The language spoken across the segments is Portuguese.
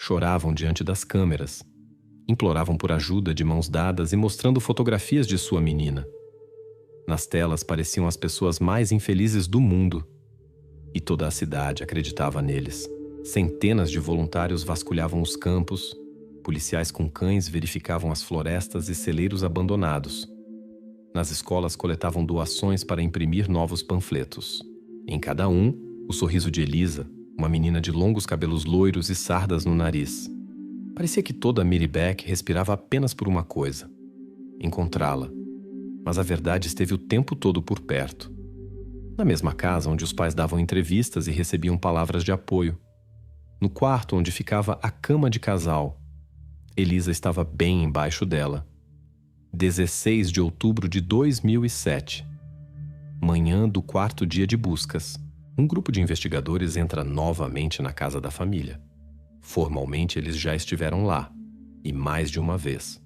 choravam diante das câmeras, imploravam por ajuda de mãos dadas e mostrando fotografias de sua menina. Nas telas pareciam as pessoas mais infelizes do mundo, e toda a cidade acreditava neles. Centenas de voluntários vasculhavam os campos, policiais com cães verificavam as florestas e celeiros abandonados. Nas escolas coletavam doações para imprimir novos panfletos. Em cada um, o sorriso de Elisa, uma menina de longos cabelos loiros e sardas no nariz. Parecia que toda Miribek respirava apenas por uma coisa: encontrá-la. Mas a verdade esteve o tempo todo por perto. Na mesma casa onde os pais davam entrevistas e recebiam palavras de apoio. No quarto onde ficava a cama de casal, Elisa estava bem embaixo dela. 16 de outubro de 2007. Manhã do quarto dia de buscas. Um grupo de investigadores entra novamente na casa da família. Formalmente eles já estiveram lá, e mais de uma vez.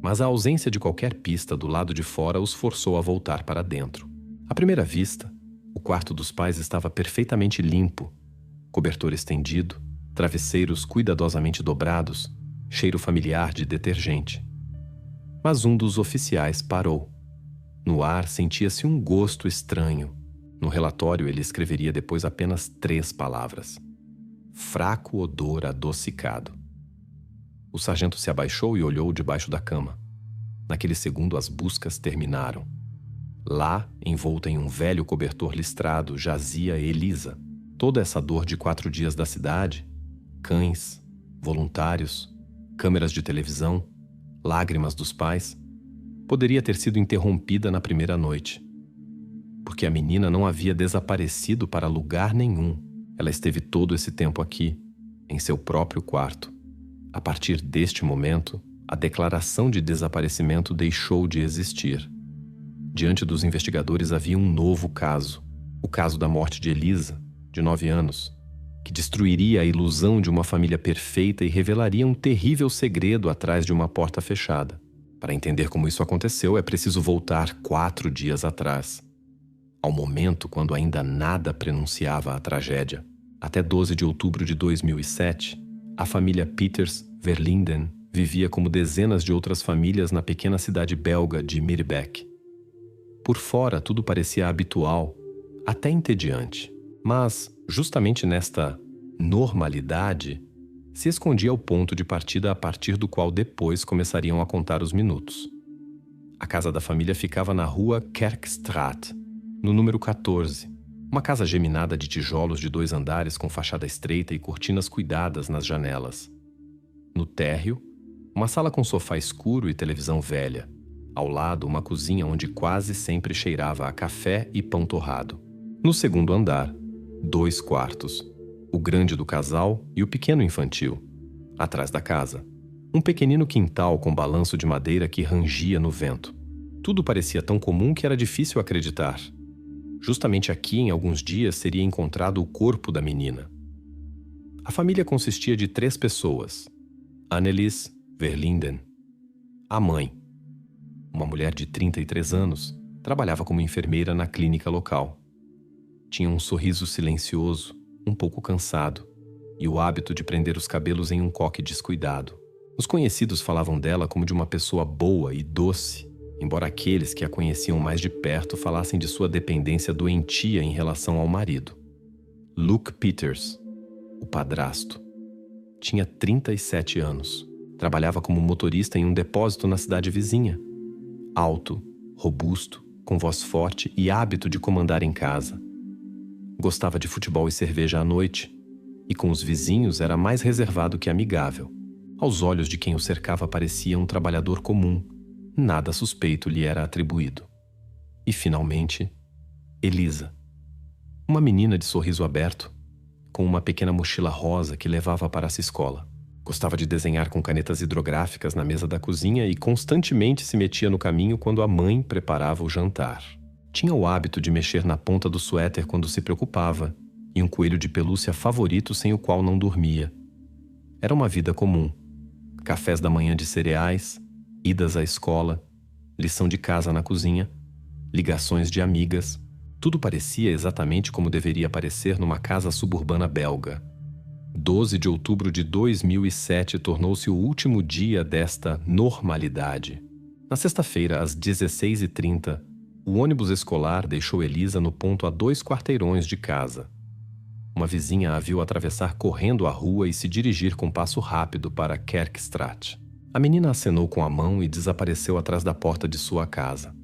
Mas a ausência de qualquer pista do lado de fora os forçou a voltar para dentro. À primeira vista, o quarto dos pais estava perfeitamente limpo. Cobertor estendido, travesseiros cuidadosamente dobrados, cheiro familiar de detergente. Mas um dos oficiais parou. No ar sentia-se um gosto estranho. No relatório ele escreveria depois apenas 3 palavras: fraco odor adocicado. O sargento se abaixou e olhou debaixo da cama. Naquele segundo as buscas terminaram. Lá, envolta em um velho cobertor listrado, jazia Elisa. Toda essa dor de 4 dias da cidade, cães, voluntários, câmeras de televisão, lágrimas dos pais, poderia ter sido interrompida na primeira noite. Porque a menina não havia desaparecido para lugar nenhum. Ela esteve todo esse tempo aqui, em seu próprio quarto. A partir deste momento, a declaração de desaparecimento deixou de existir. Diante dos investigadores havia um novo caso. O caso da morte de Elisa, de 9 anos, que destruiria a ilusão de uma família perfeita e revelaria um terrível segredo atrás de uma porta fechada. Para entender como isso aconteceu, é preciso voltar 4 dias atrás, ao momento quando ainda nada prenunciava a tragédia. Até 12 de outubro de 2007, a família Peters Verlinden vivia como dezenas de outras famílias na pequena cidade belga de Miribek. Por fora, tudo parecia habitual, até entediante. Mas, justamente nesta normalidade, se escondia o ponto de partida a partir do qual depois começariam a contar os minutos. A casa da família ficava na rua Kerkstraat, no número 14. Uma casa geminada de tijolos de 2 andares com fachada estreita e cortinas cuidadas nas janelas. No térreo, uma sala com sofá escuro e televisão velha. Ao lado, uma cozinha onde quase sempre cheirava a café e pão torrado. No segundo andar, 2 quartos. O grande do casal e o pequeno infantil. Atrás da casa, um pequenino quintal com balanço de madeira que rangia no vento. Tudo parecia tão comum que era difícil acreditar. Justamente aqui, em alguns dias, seria encontrado o corpo da menina. A família consistia de 3 pessoas. Annelies Verlinden, a mãe. Uma mulher de 33 anos, trabalhava como enfermeira na clínica local. Tinha um sorriso silencioso, um pouco cansado, e o hábito de prender os cabelos em um coque descuidado. Os conhecidos falavam dela como de uma pessoa boa e doce, embora aqueles que a conheciam mais de perto falassem de sua dependência doentia em relação ao marido. Luke Peters, o padrasto, tinha 37 anos. Trabalhava como motorista em um depósito na cidade vizinha. Alto, robusto, com voz forte e hábito de comandar em casa. Gostava de futebol e cerveja à noite, e com os vizinhos era mais reservado que amigável. Aos olhos de quem o cercava parecia um trabalhador comum. Nada suspeito lhe era atribuído. E, finalmente, Elisa. Uma menina de sorriso aberto, com uma pequena mochila rosa que levava para essa escola. Gostava de desenhar com canetas hidrográficas na mesa da cozinha e constantemente se metia no caminho quando a mãe preparava o jantar. Tinha o hábito de mexer na ponta do suéter quando se preocupava, e um coelho de pelúcia favorito sem o qual não dormia. Era uma vida comum. Cafés da manhã de cereais, idas à escola, lição de casa na cozinha, ligações de amigas. Tudo parecia exatamente como deveria parecer numa casa suburbana belga. 12 de outubro de 2007 tornou-se o último dia desta normalidade. Na sexta-feira, às 16h30, o ônibus escolar deixou Elisa no ponto a 2 quarteirões de casa. Uma vizinha a viu atravessar correndo a rua e se dirigir com passo rápido para Kerkstraat. A menina acenou com a mão e desapareceu atrás da porta de sua casa.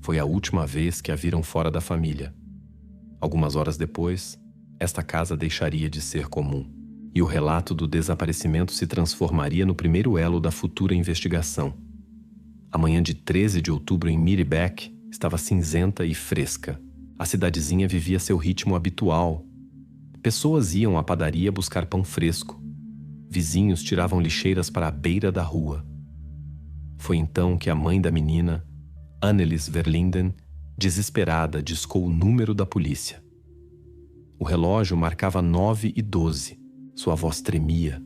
Foi a última vez que a viram fora da família. Algumas horas depois, esta casa deixaria de ser comum, e o relato do desaparecimento se transformaria no primeiro elo da futura investigação. A manhã de 13 de outubro em Miribek estava cinzenta e fresca. A cidadezinha vivia seu ritmo habitual. Pessoas iam à padaria buscar pão fresco. Vizinhos tiravam lixeiras para a beira da rua. Foi então que a mãe da menina, Annelies Verlinden, desesperada, discou o número da polícia. O relógio marcava 9h12. Sua voz tremia.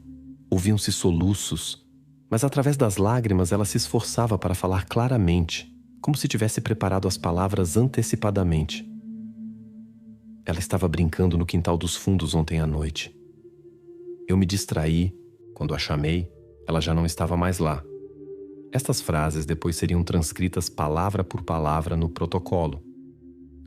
Ouviam-se soluços, mas através das lágrimas ela se esforçava para falar claramente, como se tivesse preparado as palavras antecipadamente. Ela estava brincando no quintal dos fundos ontem à noite. Eu me distraí. Quando a chamei, ela já não estava mais lá. Estas frases depois seriam transcritas palavra por palavra no protocolo.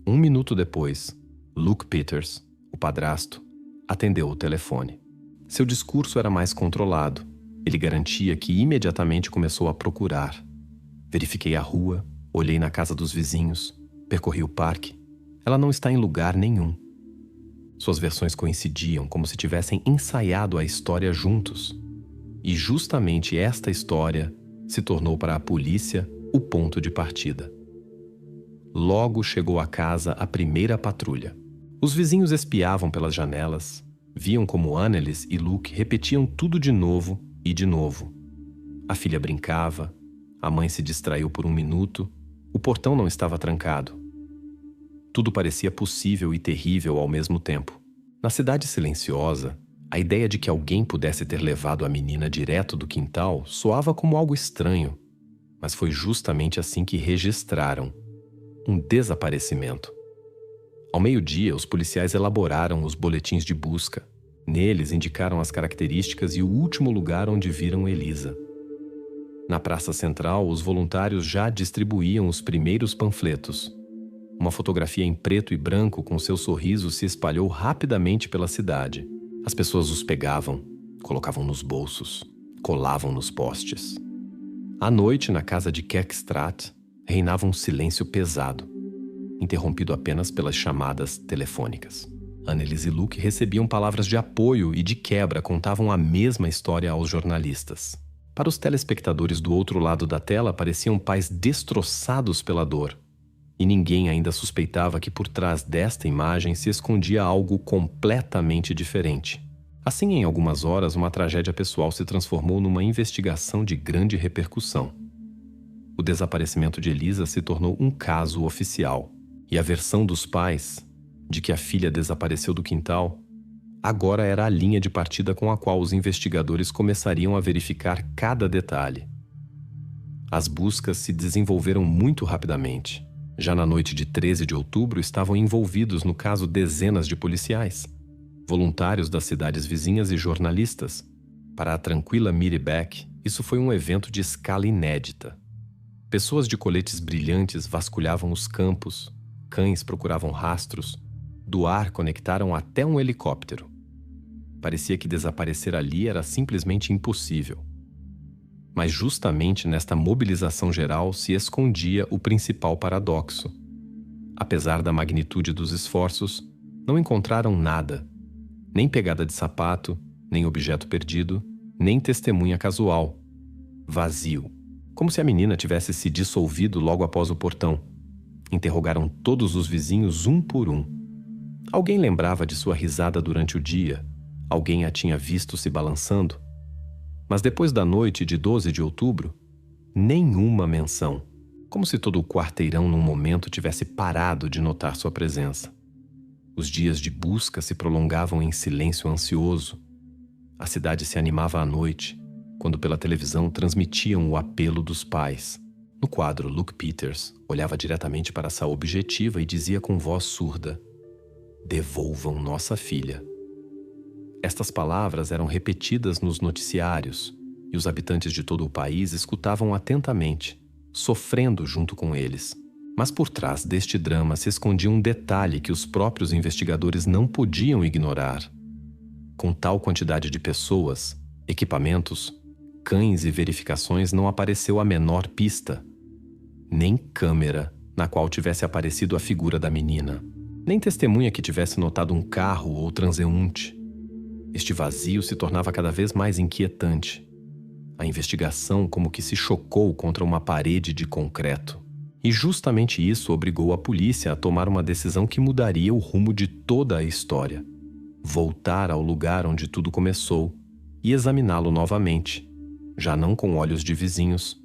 1 minuto depois, Luke Peters, o padrasto, atendeu o telefone. Seu discurso era mais controlado. Ele garantia que imediatamente começou a procurar. Verifiquei a rua, olhei na casa dos vizinhos, percorri o parque. Ela não está em lugar nenhum. Suas versões coincidiam, como se tivessem ensaiado a história juntos. E justamente esta história se tornou para a polícia o ponto de partida. Logo chegou à casa a primeira patrulha. Os vizinhos espiavam pelas janelas, viam como Annelies e Luke repetiam tudo de novo e de novo. A filha brincava, a mãe se distraiu por 1 minuto, o portão não estava trancado. Tudo parecia possível e terrível ao mesmo tempo. Na cidade silenciosa, a ideia de que alguém pudesse ter levado a menina direto do quintal soava como algo estranho, mas foi justamente assim que registraram um desaparecimento. Ao meio-dia, os policiais elaboraram os boletins de busca. Neles indicaram as características e o último lugar onde viram Elisa. Na praça central, os voluntários já distribuíam os primeiros panfletos. Uma fotografia em preto e branco com seu sorriso se espalhou rapidamente pela cidade. As pessoas os pegavam, colocavam nos bolsos, colavam nos postes. À noite, na casa de Kerkstraat, reinava um silêncio pesado, interrompido apenas pelas chamadas telefônicas. Annelies e Luke recebiam palavras de apoio e de quebra contavam a mesma história aos jornalistas. Para os telespectadores do outro lado da tela pareciam pais destroçados pela dor. E ninguém ainda suspeitava que por trás desta imagem se escondia algo completamente diferente. Assim, em algumas horas, uma tragédia pessoal se transformou numa investigação de grande repercussão. O desaparecimento de Elisa se tornou um caso oficial. E a versão dos pais, de que a filha desapareceu do quintal, agora era a linha de partida com a qual os investigadores começariam a verificar cada detalhe. As buscas se desenvolveram muito rapidamente. Já na noite de 13 de outubro estavam envolvidos no caso dezenas de policiais, voluntários das cidades vizinhas e jornalistas. Para a tranquila Miribek, isso foi um evento de escala inédita. Pessoas de coletes brilhantes vasculhavam os campos, cães procuravam rastros, do ar conectaram até um helicóptero. Parecia que desaparecer ali era simplesmente impossível. Mas justamente nesta mobilização geral se escondia o principal paradoxo. Apesar da magnitude dos esforços, não encontraram nada. Nem pegada de sapato, nem objeto perdido, nem testemunha casual. Vazio. Como se a menina tivesse se dissolvido logo após o portão. Interrogaram todos os vizinhos um por um. Alguém lembrava de sua risada durante o dia. Alguém a tinha visto se balançando. Mas depois da noite de 12 de outubro, nenhuma menção. Como se todo o quarteirão num momento tivesse parado de notar sua presença. Os dias de busca se prolongavam em silêncio ansioso. A cidade se animava à noite, quando pela televisão transmitiam o apelo dos pais. No quadro, Luke Peters olhava diretamente para essa objetiva e dizia com voz surda: "Devolvam nossa filha." Estas palavras eram repetidas nos noticiários e os habitantes de todo o país escutavam atentamente, sofrendo junto com eles. Mas por trás deste drama se escondia um detalhe que os próprios investigadores não podiam ignorar. Com tal quantidade de pessoas, equipamentos, cães e verificações, não apareceu a menor pista. Nem câmera na qual tivesse aparecido a figura da menina. Nem testemunha que tivesse notado um carro ou transeunte. Este vazio se tornava cada vez mais inquietante. A investigação como que se chocou contra uma parede de concreto. E justamente isso obrigou a polícia a tomar uma decisão que mudaria o rumo de toda a história. Voltar ao lugar onde tudo começou e examiná-lo novamente, já não com olhos de vizinhos,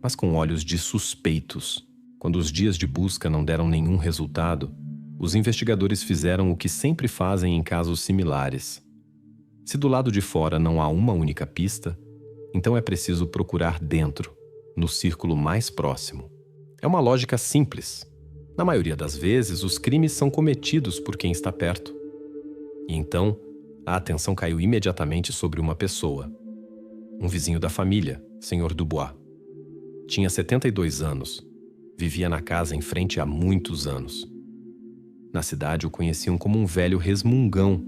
mas com olhos de suspeitos. Quando os dias de busca não deram nenhum resultado, os investigadores fizeram o que sempre fazem em casos similares. Se do lado de fora não há uma única pista, então é preciso procurar dentro, no círculo mais próximo. É uma lógica simples. Na maioria das vezes, os crimes são cometidos por quem está perto. E então, a atenção caiu imediatamente sobre uma pessoa. Um vizinho da família, Sr. Dubois. Tinha 72 anos. Vivia na casa em frente há muitos anos. Na cidade o conheciam como um velho resmungão.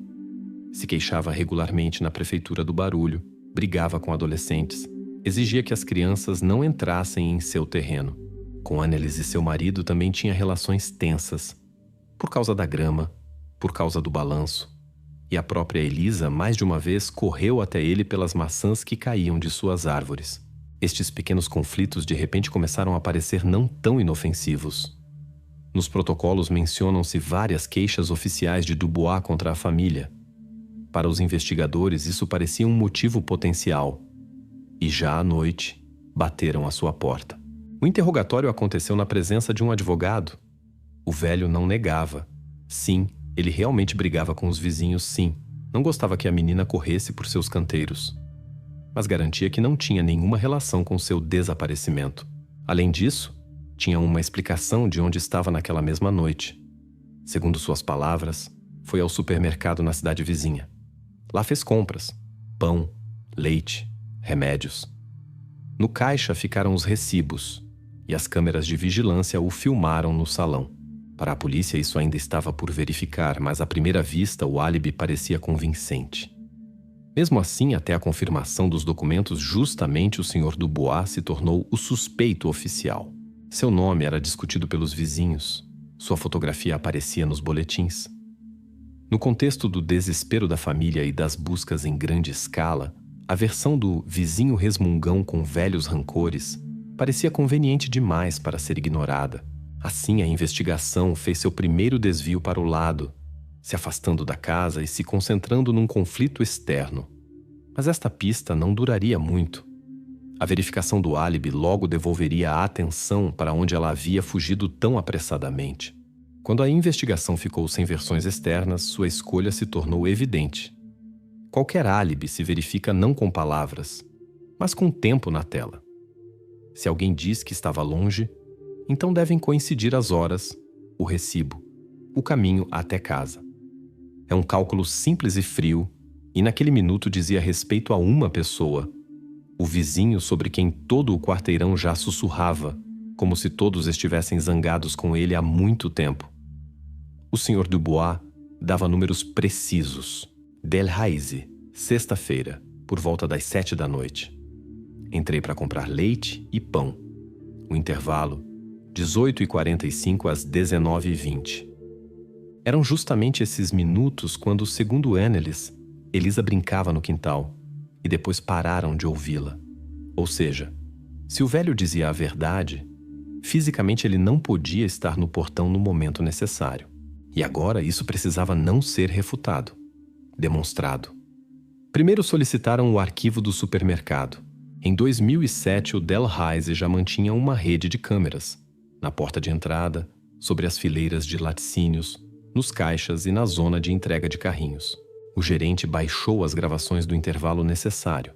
Se queixava regularmente na prefeitura do barulho, brigava com adolescentes, exigia que as crianças não entrassem em seu terreno. Com Annelise e seu marido também tinha relações tensas, por causa da grama, por causa do balanço. E a própria Elisa, mais de uma vez, correu até ele pelas maçãs que caíam de suas árvores. Estes pequenos conflitos de repente começaram a parecer não tão inofensivos. Nos protocolos mencionam-se várias queixas oficiais de Dubois contra a família. Para os investigadores, isso parecia um motivo potencial. E já à noite, bateram à sua porta. O interrogatório aconteceu na presença de um advogado. O velho não negava. Sim, ele realmente brigava com os vizinhos, sim. Não gostava que a menina corresse por seus canteiros. Mas garantia que não tinha nenhuma relação com seu desaparecimento. Além disso, tinha uma explicação de onde estava naquela mesma noite. Segundo suas palavras, foi ao supermercado na cidade vizinha. Lá fez compras, pão, leite, remédios. No caixa ficaram os recibos, e as câmeras de vigilância o filmaram no salão. Para a polícia isso ainda estava por verificar, mas à primeira vista o álibi parecia convincente. Mesmo assim, até a confirmação dos documentos, justamente o Sr. Dubois se tornou o suspeito oficial. Seu nome era discutido pelos vizinhos, sua fotografia aparecia nos boletins. No contexto do desespero da família e das buscas em grande escala, a versão do vizinho resmungão com velhos rancores parecia conveniente demais para ser ignorada. Assim, a investigação fez seu primeiro desvio para o lado, se afastando da casa e se concentrando num conflito externo. Mas esta pista não duraria muito. A verificação do álibi logo devolveria a atenção para onde ela havia fugido tão apressadamente. Quando a investigação ficou sem versões externas, sua escolha se tornou evidente. Qualquer álibi se verifica não com palavras, mas com tempo na tela. Se alguém diz que estava longe, então devem coincidir as horas, o recibo, o caminho até casa. É um cálculo simples e frio, e naquele minuto dizia respeito a uma pessoa, o vizinho sobre quem todo o quarteirão já sussurrava, como se todos estivessem zangados com ele há muito tempo. O Sr. Dubois dava números precisos. Delhaize, sexta-feira, por volta das 7 da noite. Entrei para comprar leite e pão. O intervalo, 18h45 às 19h20. Eram justamente esses minutos quando, segundo Annelise, Elisa brincava no quintal, e depois pararam de ouvi-la. Ou seja, se o velho dizia a verdade, fisicamente ele não podia estar no portão no momento necessário. E agora isso precisava não ser refutado, demonstrado. Primeiro solicitaram o arquivo do supermercado. Em 2007, o Delhaize já mantinha uma rede de câmeras, na porta de entrada, sobre as fileiras de laticínios, nos caixas e na zona de entrega de carrinhos. O gerente baixou as gravações do intervalo necessário.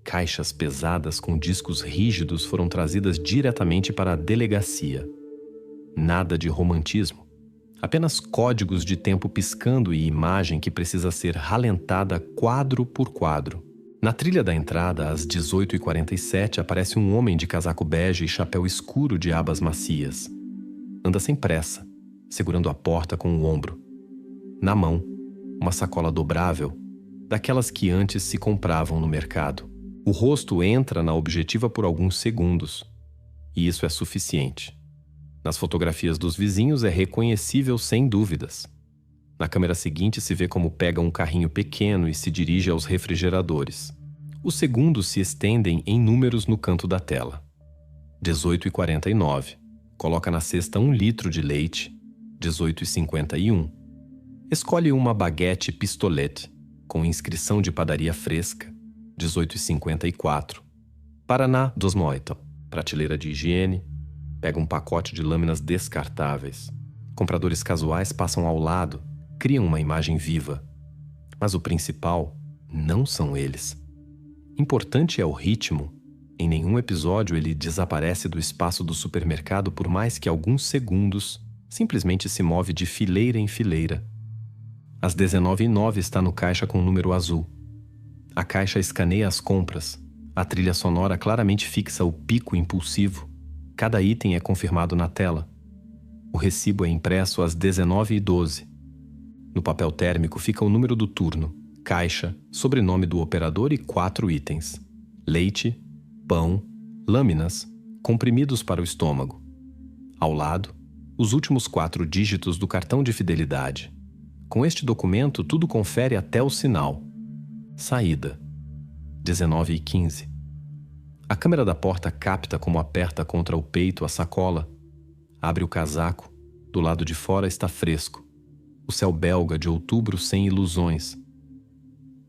Caixas pesadas com discos rígidos foram trazidas diretamente para a delegacia. Nada de romantismo. Apenas códigos de tempo piscando e imagem que precisa ser ralentada quadro por quadro. Na trilha da entrada, às 18h47, aparece um homem de casaco bege e chapéu escuro de abas macias. Anda sem pressa, segurando a porta com o ombro. Na mão, uma sacola dobrável, daquelas que antes se compravam no mercado. O rosto entra na objetiva por alguns segundos, e isso é suficiente. Nas fotografias dos vizinhos é reconhecível sem dúvidas. Na câmera seguinte se vê como pega um carrinho pequeno e se dirige aos refrigeradores. Os segundos se estendem em números no canto da tela. 18h49. Coloca na cesta 1 litro de leite. 18h51. Escolhe uma baguete pistolete, com inscrição de padaria fresca. 18h54. Paraná dos Moito. Prateleira de higiene. Pega um pacote de lâminas descartáveis. Compradores casuais passam ao lado, criam uma imagem viva. Mas o principal não são eles. Importante é o ritmo. Em nenhum episódio ele desaparece do espaço do supermercado por mais que alguns segundos, simplesmente se move de fileira em fileira. Às 19h09 está no caixa com o número azul. A caixa escaneia as compras. A trilha sonora claramente fixa o pico impulsivo. Cada item é confirmado na tela. O recibo é impresso às 19h12. No papel térmico fica o número do turno, caixa, sobrenome do operador e 4 itens: leite, pão, lâminas, comprimidos para o estômago. Ao lado, os últimos 4 dígitos do cartão de fidelidade. Com este documento, tudo confere até o sinal. Saída. 19h15. A câmera da porta capta como aperta contra o peito a sacola. Abre o casaco. Do lado de fora está fresco. O céu belga de outubro sem ilusões.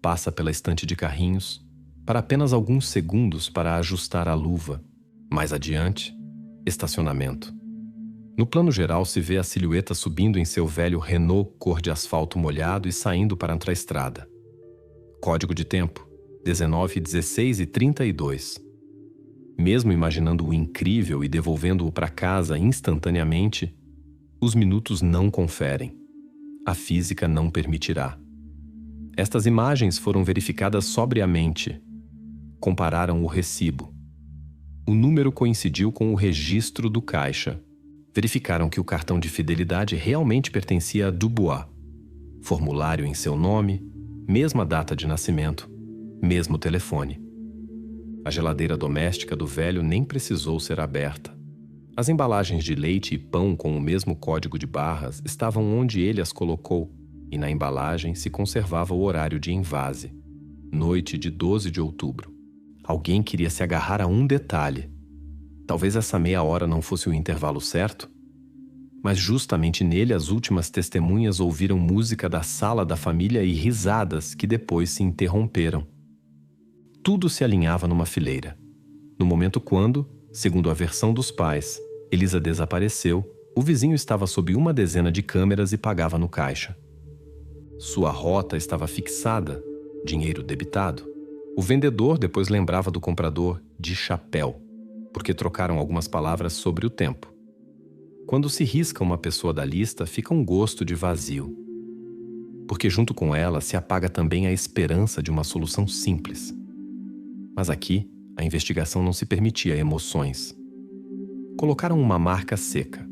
Passa pela estante de carrinhos, para apenas alguns segundos para ajustar a luva. Mais adiante, estacionamento. No plano geral se vê a silhueta subindo em seu velho Renault cor de asfalto molhado e saindo para a estrada. Código de tempo, 19h16h32. Mesmo imaginando o incrível e devolvendo-o para casa instantaneamente, os minutos não conferem. A física não permitirá. Estas imagens foram verificadas sobriamente. Compararam o recibo. O número coincidiu com o registro do caixa. Verificaram que o cartão de fidelidade realmente pertencia a Dubois. Formulário em seu nome, mesma data de nascimento, mesmo telefone. A geladeira doméstica do velho nem precisou ser aberta. As embalagens de leite e pão com o mesmo código de barras estavam onde ele as colocou, e na embalagem se conservava o horário de envase. Noite de 12 de outubro. Alguém queria se agarrar a um detalhe. Talvez essa meia hora não fosse o intervalo certo? Mas justamente nele as últimas testemunhas ouviram música da sala da família e risadas que depois se interromperam. Tudo se alinhava numa fileira. No momento quando, segundo a versão dos pais, Elisa desapareceu, o vizinho estava sob uma dezena de câmeras e pagava no caixa. Sua rota estava fixada, dinheiro debitado. O vendedor depois lembrava do comprador de chapéu, porque trocaram algumas palavras sobre o tempo. Quando se risca uma pessoa da lista, fica um gosto de vazio. Porque junto com ela se apaga também a esperança de uma solução simples. Mas aqui, a investigação não se permitia emoções. Colocaram uma marca seca.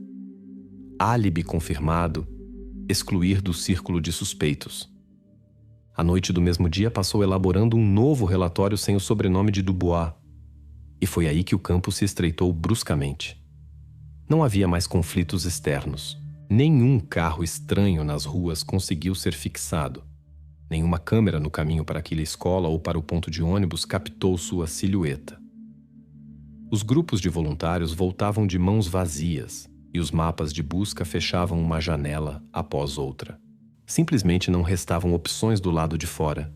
Álibi confirmado, excluir do círculo de suspeitos. A noite do mesmo dia passou elaborando um novo relatório sem o sobrenome de Dubois. E foi aí que o campo se estreitou bruscamente. Não havia mais conflitos externos. Nenhum carro estranho nas ruas conseguiu ser fixado. Nenhuma câmera no caminho para aquela escola ou para o ponto de ônibus captou sua silhueta. Os grupos de voluntários voltavam de mãos vazias e os mapas de busca fechavam uma janela após outra. Simplesmente não restavam opções do lado de fora.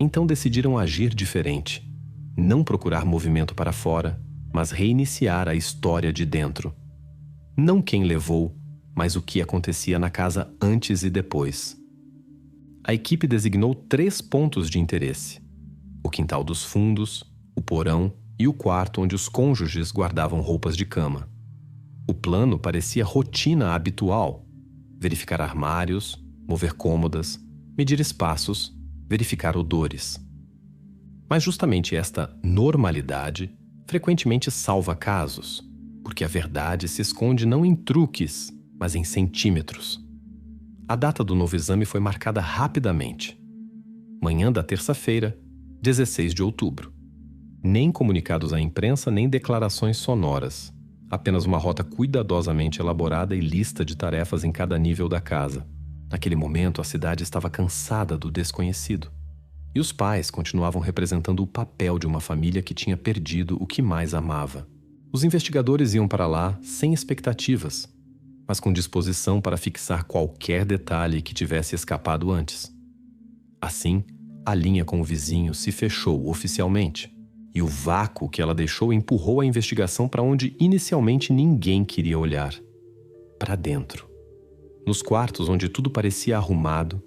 Então decidiram agir diferente. Não procurar movimento para fora, mas reiniciar a história de dentro. Não quem levou, mas o que acontecia na casa antes e depois. A equipe designou 3 pontos de interesse: o quintal dos fundos, o porão e o quarto onde os cônjuges guardavam roupas de cama. O plano parecia rotina habitual: verificar armários, mover cômodas, medir espaços, verificar odores. Mas justamente esta normalidade frequentemente salva casos, porque a verdade se esconde não em truques, mas em centímetros. A data do novo exame foi marcada rapidamente. Manhã da terça-feira, 16 de outubro. Nem comunicados à imprensa, nem declarações sonoras. Apenas uma rota cuidadosamente elaborada e lista de tarefas em cada nível da casa. Naquele momento, a cidade estava cansada do desconhecido. E os pais continuavam representando o papel de uma família que tinha perdido o que mais amava. Os investigadores iam para lá sem expectativas, mas com disposição para fixar qualquer detalhe que tivesse escapado antes. Assim, a linha com o vizinho se fechou oficialmente, e o vácuo que ela deixou empurrou a investigação para onde inicialmente ninguém queria olhar. Para dentro. Nos quartos onde tudo parecia arrumado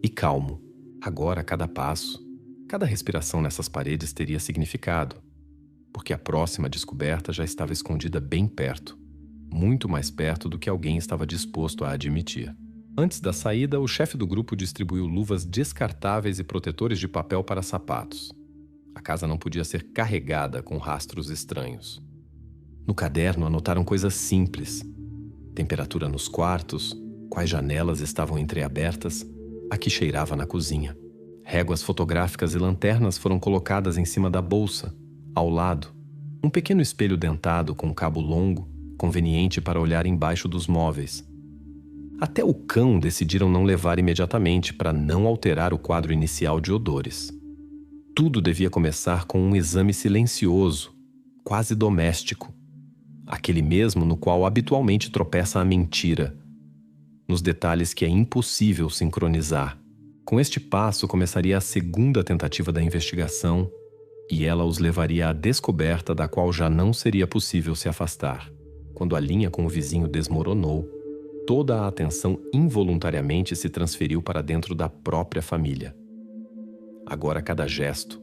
e calmo. Agora, cada passo, cada respiração nessas paredes teria significado, porque a próxima descoberta já estava escondida bem perto, muito mais perto do que alguém estava disposto a admitir. Antes da saída, o chefe do grupo distribuiu luvas descartáveis e protetores de papel para sapatos. A casa não podia ser carregada com rastros estranhos. No caderno anotaram coisas simples: temperatura nos quartos, quais janelas estavam entreabertas, a que cheirava na cozinha. Réguas fotográficas e lanternas foram colocadas em cima da bolsa, ao lado. Um pequeno espelho dentado com um cabo longo, conveniente para olhar embaixo dos móveis. Até o cão decidiram não levar imediatamente para não alterar o quadro inicial de odores. Tudo devia começar com um exame silencioso, quase doméstico. Aquele mesmo no qual habitualmente tropeça a mentira, nos detalhes que é impossível sincronizar. Com este passo começaria a segunda tentativa da investigação e ela os levaria à descoberta da qual já não seria possível se afastar. Quando a linha com o vizinho desmoronou, toda a atenção involuntariamente se transferiu para dentro da própria família. Agora cada gesto,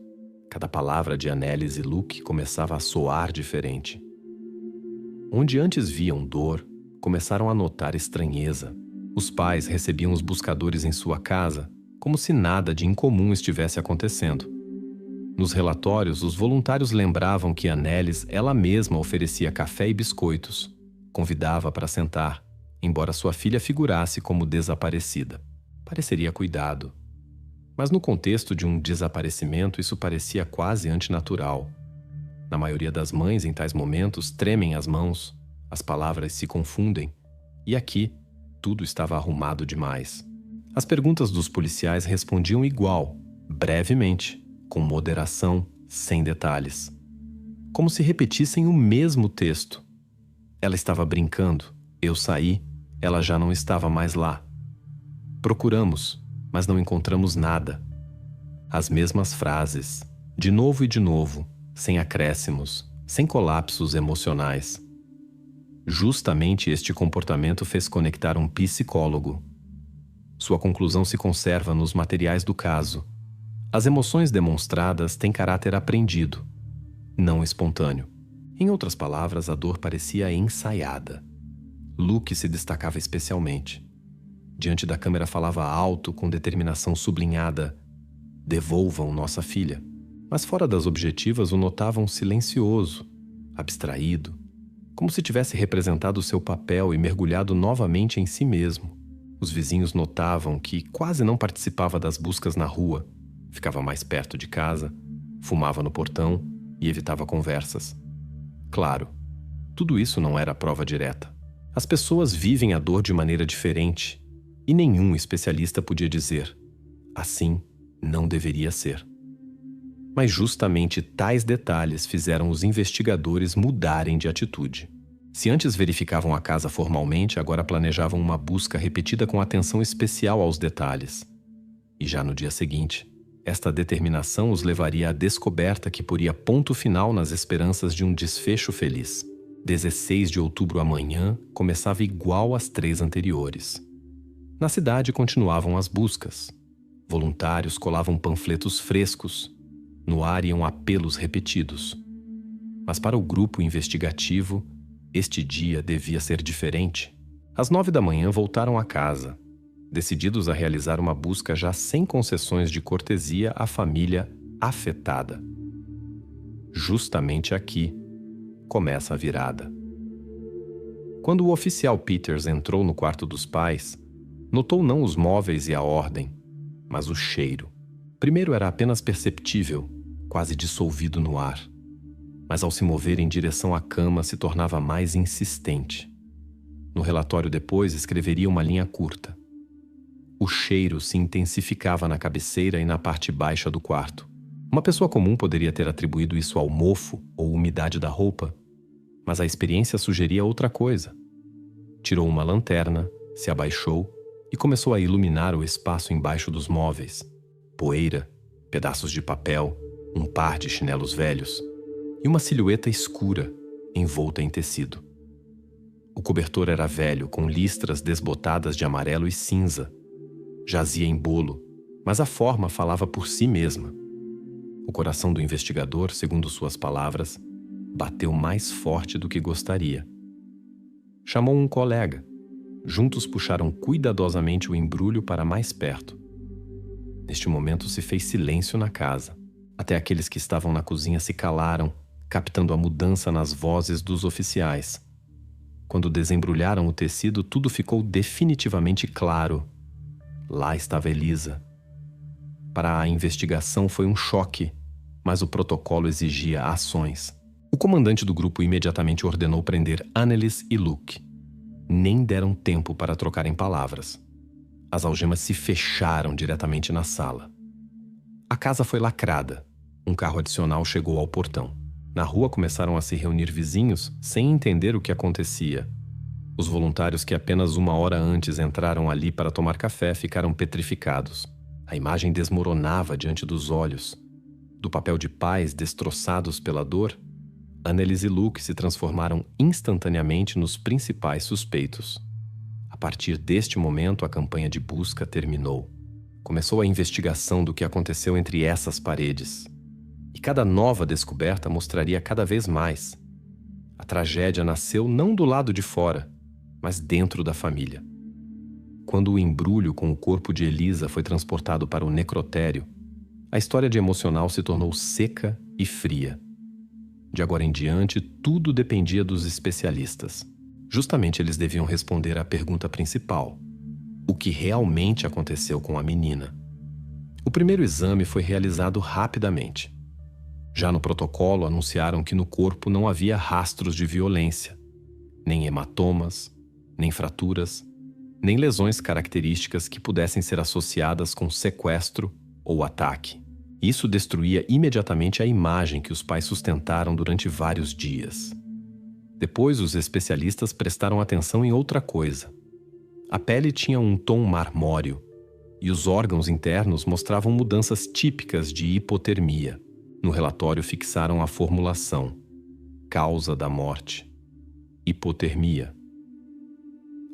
cada palavra de Annelise e Luke começava a soar diferente. Onde antes viam dor, começaram a notar estranheza. Os pais recebiam os buscadores em sua casa como se nada de incomum estivesse acontecendo. Nos relatórios, os voluntários lembravam que Annelise ela mesma oferecia café e biscoitos, convidava para sentar, embora sua filha figurasse como desaparecida. Pareceria cuidado. Mas no contexto de um desaparecimento, isso parecia quase antinatural. Na maioria das mães, em tais momentos, tremem as mãos, as palavras se confundem, e aqui, tudo estava arrumado demais. As perguntas dos policiais respondiam igual, brevemente, com moderação, sem detalhes. Como se repetissem o mesmo texto. Ela estava brincando, eu saí, ela já não estava mais lá. Procuramos, mas não encontramos nada. As mesmas frases, de novo e de novo, sem acréscimos, sem colapsos emocionais. Justamente este comportamento fez conectar um psicólogo. Sua conclusão se conserva nos materiais do caso. As emoções demonstradas têm caráter aprendido, não espontâneo. Em outras palavras, a dor parecia ensaiada. Luke se destacava especialmente. Diante da câmera falava alto, com determinação sublinhada: "Devolvam nossa filha." Mas fora das objetivas o notavam silencioso, abstraído, como se tivesse representado seu papel e mergulhado novamente em si mesmo. Os vizinhos notavam que quase não participava das buscas na rua, ficava mais perto de casa, fumava no portão e evitava conversas. Claro, tudo isso não era prova direta. As pessoas vivem a dor de maneira diferente e nenhum especialista podia dizer: assim não deveria ser. Mas justamente tais detalhes fizeram os investigadores mudarem de atitude. Se antes verificavam a casa formalmente, agora planejavam uma busca repetida com atenção especial aos detalhes. E já no dia seguinte, esta determinação os levaria à descoberta que poria ponto final nas esperanças de um desfecho feliz. 16 de outubro amanhã começava igual às 3 anteriores. Na cidade continuavam as buscas. Voluntários colavam panfletos frescos. No ar iam apelos repetidos. Mas para o grupo investigativo, este dia devia ser diferente. Às 9 da manhã voltaram a casa, decididos a realizar uma busca já sem concessões de cortesia à família afetada. Justamente aqui começa a virada. Quando o oficial Peters entrou no quarto dos pais, notou não os móveis e a ordem, mas o cheiro. Primeiro era apenas perceptível, quase dissolvido no ar, mas ao se mover em direção à cama se tornava mais insistente. No relatório depois escreveria uma linha curta. O cheiro se intensificava na cabeceira e na parte baixa do quarto. Uma pessoa comum poderia ter atribuído isso ao mofo ou umidade da roupa, mas a experiência sugeria outra coisa. Tirou uma lanterna, se abaixou e começou a iluminar o espaço embaixo dos móveis. Poeira, pedaços de papel, um par de chinelos velhos e uma silhueta escura, envolta em tecido. O cobertor era velho, com listras desbotadas de amarelo e cinza. Jazia em bolo, mas a forma falava por si mesma. O coração do investigador, segundo suas palavras, bateu mais forte do que gostaria. Chamou um colega. Juntos puxaram cuidadosamente o embrulho para mais perto. Neste momento se fez silêncio na casa. Até aqueles que estavam na cozinha se calaram, captando a mudança nas vozes dos oficiais. Quando desembrulharam o tecido, tudo ficou definitivamente claro. Lá estava Elisa. Para a investigação foi um choque, mas o protocolo exigia ações. O comandante do grupo imediatamente ordenou prender Annelies e Luke. Nem deram tempo para trocarem palavras. As algemas se fecharam diretamente na sala. A casa foi lacrada. Um carro adicional chegou ao portão. Na rua começaram a se reunir vizinhos sem entender o que acontecia. Os voluntários que apenas uma hora antes entraram ali para tomar café ficaram petrificados. A imagem desmoronava diante dos olhos. Do papel de pais destroçados pela dor, Annelies e Luke se transformaram instantaneamente nos principais suspeitos. A partir deste momento, a campanha de busca terminou. Começou a investigação do que aconteceu entre essas paredes. E cada nova descoberta mostraria cada vez mais. A tragédia nasceu não do lado de fora, mas dentro da família. Quando o embrulho com o corpo de Elisa foi transportado para o necrotério, a história de emocional se tornou seca e fria. De agora em diante, tudo dependia dos especialistas. Justamente eles deviam responder à pergunta principal: o que realmente aconteceu com a menina? O primeiro exame foi realizado rapidamente. Já no protocolo, anunciaram que no corpo não havia rastros de violência, nem hematomas, nem fraturas, nem lesões características que pudessem ser associadas com sequestro ou ataque. Isso destruía imediatamente a imagem que os pais sustentaram durante vários dias. Depois, os especialistas prestaram atenção em outra coisa. A pele tinha um tom marmóreo e os órgãos internos mostravam mudanças típicas de hipotermia. No relatório fixaram a formulação: causa da morte, hipotermia.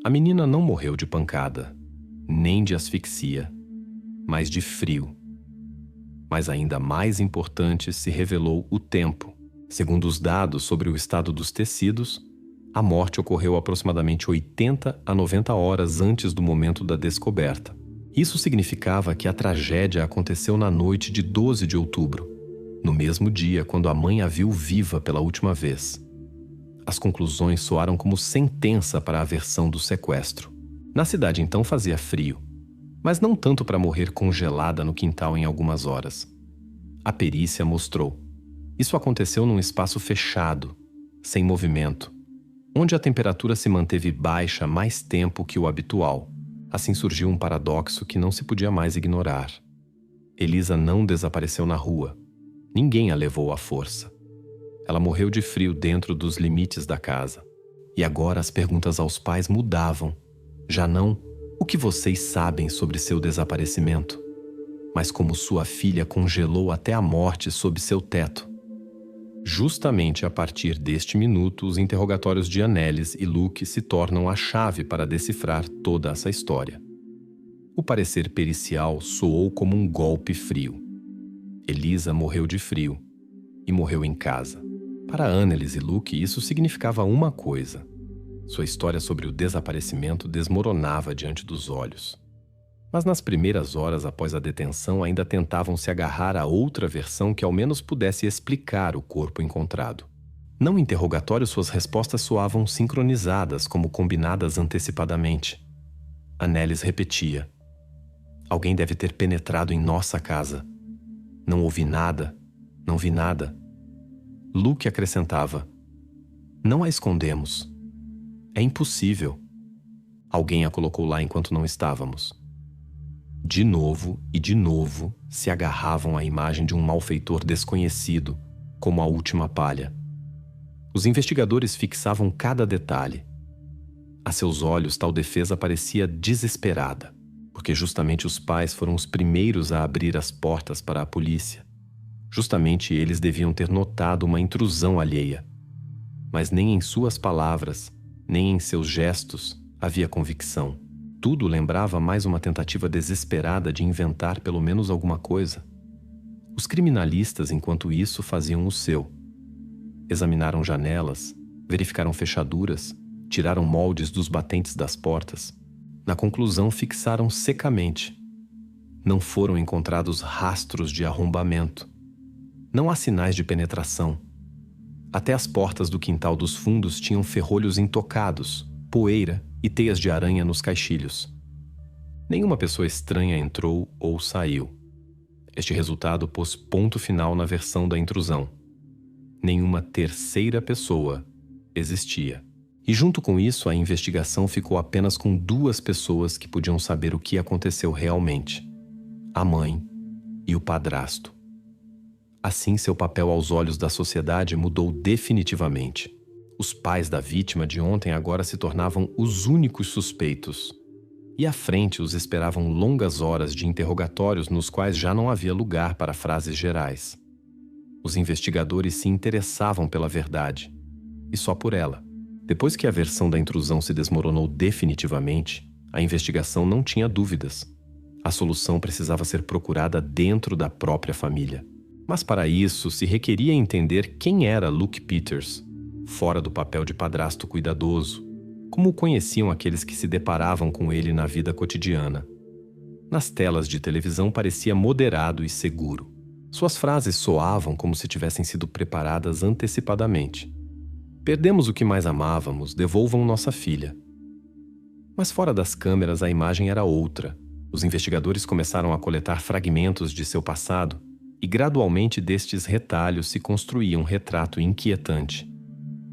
A menina não morreu de pancada, nem de asfixia, mas de frio. Mas ainda mais importante se revelou o tempo. Segundo os dados sobre o estado dos tecidos, a morte ocorreu aproximadamente 80 a 90 horas antes do momento da descoberta. Isso significava que a tragédia aconteceu na noite de 12 de outubro, no mesmo dia quando a mãe a viu viva pela última vez. As conclusões soaram como sentença para a versão do sequestro. Na cidade então fazia frio, mas não tanto para morrer congelada no quintal em algumas horas. A perícia mostrou. Isso aconteceu num espaço fechado, sem movimento, onde a temperatura se manteve baixa mais tempo que o habitual. Assim surgiu um paradoxo que não se podia mais ignorar. Elisa não desapareceu na rua. Ninguém a levou à força. Ela morreu de frio dentro dos limites da casa. E agora as perguntas aos pais mudavam. Já não o que vocês sabem sobre seu desaparecimento, mas como sua filha congelou até a morte sob seu teto. Justamente a partir deste minuto, os interrogatórios de Annelies e Luke se tornam a chave para decifrar toda essa história. O parecer pericial soou como um golpe frio. Elisa morreu de frio e morreu em casa. Para Annelies e Luke, isso significava uma coisa: Sua história sobre o desaparecimento desmoronava diante dos olhos. Mas nas primeiras horas após a detenção ainda tentavam se agarrar a outra versão que ao menos pudesse explicar o corpo encontrado. No interrogatório, suas respostas soavam sincronizadas, como combinadas antecipadamente. Annelies repetia: alguém deve ter penetrado em nossa casa. Não ouvi nada, não vi nada. Luke acrescentava: não a escondemos. É impossível. Alguém a colocou lá enquanto não estávamos. De novo e de novo se agarravam à imagem de um malfeitor desconhecido, como a última palha. Os investigadores fixavam cada detalhe. A seus olhos, tal defesa parecia desesperada, porque justamente os pais foram os primeiros a abrir as portas para a polícia. Justamente eles deviam ter notado uma intrusão alheia. Mas nem em suas palavras, nem em seus gestos havia convicção. Tudo lembrava mais uma tentativa desesperada de inventar pelo menos alguma coisa. Os criminalistas, enquanto isso, faziam o seu. Examinaram janelas, verificaram fechaduras, tiraram moldes dos batentes das portas. Na conclusão, fixaram secamente. Não foram encontrados rastros de arrombamento. Não há sinais de penetração. Até as portas do quintal dos fundos tinham ferrolhos intocados, poeira e teias de aranha nos caixilhos. Nenhuma pessoa estranha entrou ou saiu. Este resultado pôs ponto final na versão da intrusão. Nenhuma terceira pessoa existia. E junto com isso, a investigação ficou apenas com 2 pessoas que podiam saber o que aconteceu realmente: a mãe e o padrasto. Assim, seu papel aos olhos da sociedade mudou definitivamente. Os pais da vítima de ontem agora se tornavam os únicos suspeitos. E à frente os esperavam longas horas de interrogatórios nos quais já não havia lugar para frases gerais. Os investigadores se interessavam pela verdade, e só por ela. Depois que a versão da intrusão se desmoronou definitivamente, a investigação não tinha dúvidas. A solução precisava ser procurada dentro da própria família. Mas para isso se requeria entender quem era Luke Peters, fora do papel de padrasto cuidadoso, como o conheciam aqueles que se deparavam com ele na vida cotidiana. Nas telas de televisão parecia moderado e seguro. Suas frases soavam como se tivessem sido preparadas antecipadamente. Perdemos o que mais amávamos, devolvam nossa filha. Mas fora das câmeras a imagem era outra. Os investigadores começaram a coletar fragmentos de seu passado e gradualmente destes retalhos se construía um retrato inquietante.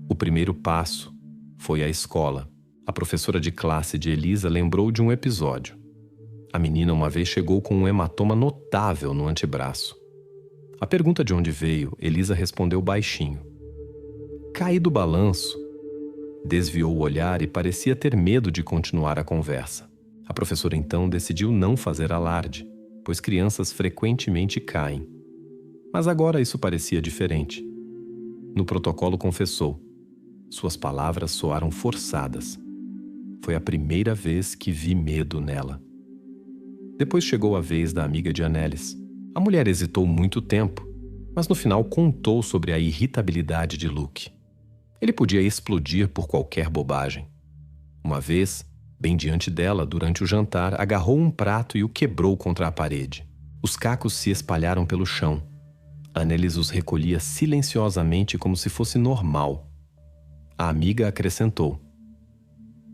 O primeiro passo foi a escola. A professora de classe de Elisa lembrou de um episódio. A menina uma vez chegou com um hematoma notável no antebraço. A pergunta de onde veio, Elisa respondeu baixinho: caí do balanço. Desviou o olhar e parecia ter medo de continuar a conversa. A professora então decidiu não fazer alarde, pois crianças frequentemente caem. Mas agora isso parecia diferente. No protocolo confessou. Suas palavras soaram forçadas. Foi a primeira vez que vi medo nela. Depois chegou a vez da amiga de Annelies. A mulher hesitou muito tempo, mas no final contou sobre a irritabilidade de Luke. Ele podia explodir por qualquer bobagem. Uma vez, bem diante dela, durante o jantar, agarrou um prato e o quebrou contra a parede. Os cacos se espalharam pelo chão. Annelies os recolhia silenciosamente como se fosse normal. A amiga acrescentou: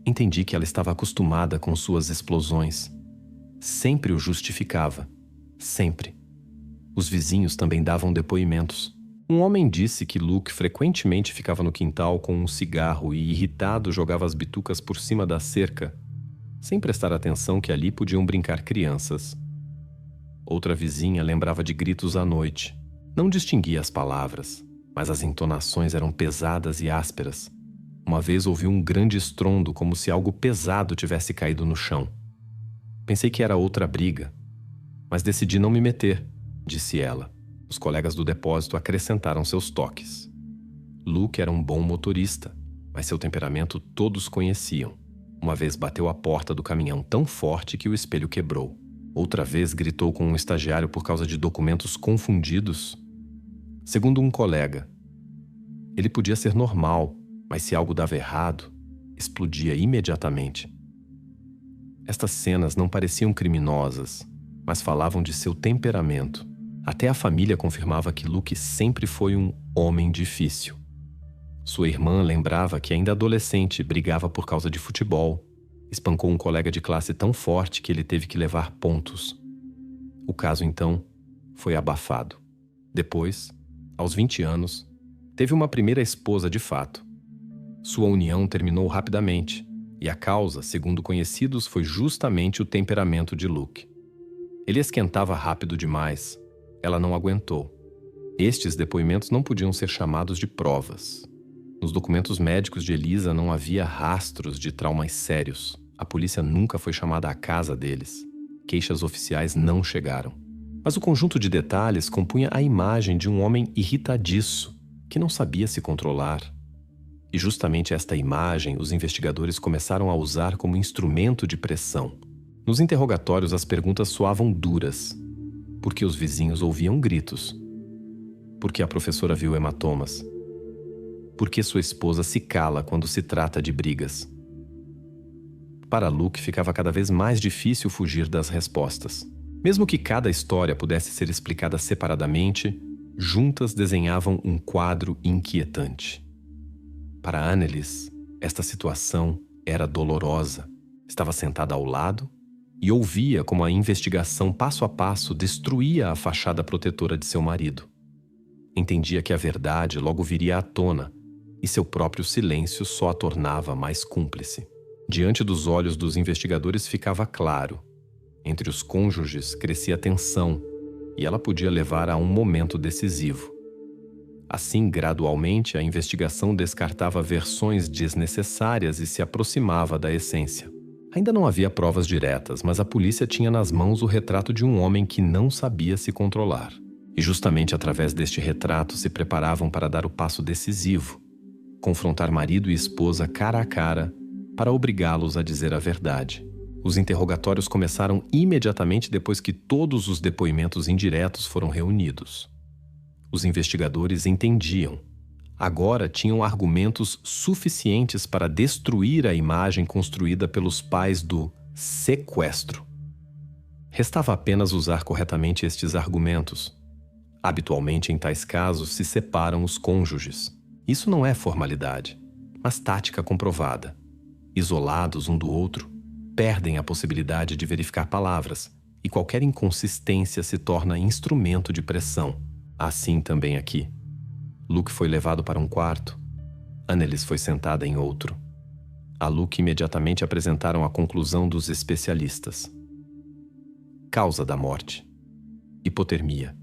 entendi que ela estava acostumada com suas explosões. Sempre o justificava. Sempre. Os vizinhos também davam depoimentos. Um homem disse que Luke frequentemente ficava no quintal com um cigarro e, irritado, jogava as bitucas por cima da cerca, sem prestar atenção que ali podiam brincar crianças. Outra vizinha lembrava de gritos à noite. Não distinguia as palavras, mas as entonações eram pesadas e ásperas. Uma vez ouvi um grande estrondo, como se algo pesado tivesse caído no chão. Pensei que era outra briga, mas decidi não me meter, disse ela. Os colegas do depósito acrescentaram seus toques. Luke era um bom motorista, mas seu temperamento todos conheciam. Uma vez bateu a porta do caminhão tão forte que o espelho quebrou. Outra vez gritou com um estagiário por causa de documentos confundidos. Segundo um colega, ele podia ser normal, mas se algo dava errado, explodia imediatamente. Estas cenas não pareciam criminosas, mas falavam de seu temperamento. Até a família confirmava que Luke sempre foi um homem difícil. Sua irmã lembrava que, ainda adolescente, brigava por causa de futebol. Espancou um colega de classe tão forte que ele teve que levar pontos. O caso, então, foi abafado. Depois, aos 20 anos, teve uma primeira esposa de fato. Sua união terminou rapidamente, e a causa, segundo conhecidos, foi justamente o temperamento de Luke. Ele esquentava rápido demais. Ela não aguentou. Estes depoimentos não podiam ser chamados de provas. Nos documentos médicos de Elisa não havia rastros de traumas sérios. A polícia nunca foi chamada à casa deles. Queixas oficiais não chegaram. Mas o conjunto de detalhes compunha a imagem de um homem irritadiço, que não sabia se controlar. E justamente esta imagem os investigadores começaram a usar como instrumento de pressão. Nos interrogatórios, as perguntas soavam duras. Por que os vizinhos ouviam gritos? Por que a professora viu hematomas? Por que sua esposa se cala quando se trata de brigas? Para Luke ficava cada vez mais difícil fugir das respostas. Mesmo que cada história pudesse ser explicada separadamente, juntas desenhavam um quadro inquietante. Para Annelies, esta situação era dolorosa. Estava sentada ao lado e ouvia como a investigação passo a passo destruía a fachada protetora de seu marido. Entendia que a verdade logo viria à tona e seu próprio silêncio só a tornava mais cúmplice. Diante dos olhos dos investigadores ficava claro. Entre os cônjuges crescia a tensão e ela podia levar a um momento decisivo. Assim, gradualmente, a investigação descartava versões desnecessárias e se aproximava da essência. Ainda não havia provas diretas, mas a polícia tinha nas mãos o retrato de um homem que não sabia se controlar. E justamente através deste retrato se preparavam para dar o passo decisivo, confrontar marido e esposa cara a cara para obrigá-los a dizer a verdade. Os interrogatórios começaram imediatamente depois que todos os depoimentos indiretos foram reunidos. Os investigadores entendiam. Agora tinham argumentos suficientes para destruir a imagem construída pelos pais do sequestro. Restava apenas usar corretamente estes argumentos. Habitualmente, em tais casos, se separam os cônjuges. Isso não é formalidade, mas tática comprovada. Isolados um do outro, perdem a possibilidade de verificar palavras, e qualquer inconsistência se torna instrumento de pressão. Assim também aqui. Luke foi levado para um quarto. Annelies foi sentada em outro. A Luke imediatamente apresentaram a conclusão dos especialistas. Causa da morte: hipotermia.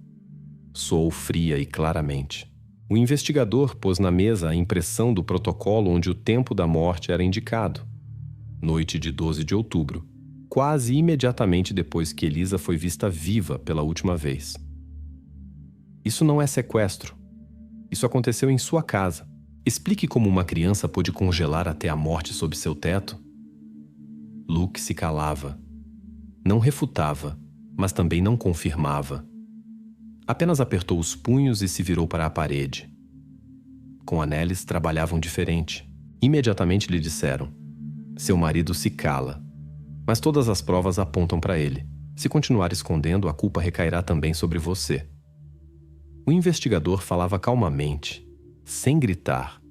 Soou fria e claramente. O investigador pôs na mesa a impressão do protocolo onde o tempo da morte era indicado. Noite de 12 de outubro, quase imediatamente depois que Elisa foi vista viva pela última vez. Isso não é sequestro. Isso aconteceu em sua casa. Explique como uma criança pôde congelar até a morte sob seu teto. Luke se calava. Não refutava, mas também não confirmava. Apenas apertou os punhos e se virou para a parede. Com Annelies trabalhavam diferente. Imediatamente lhe disseram: seu marido se cala. Mas todas as provas apontam para ele. Se continuar escondendo, a culpa recairá também sobre você. O investigador falava calmamente, sem gritar,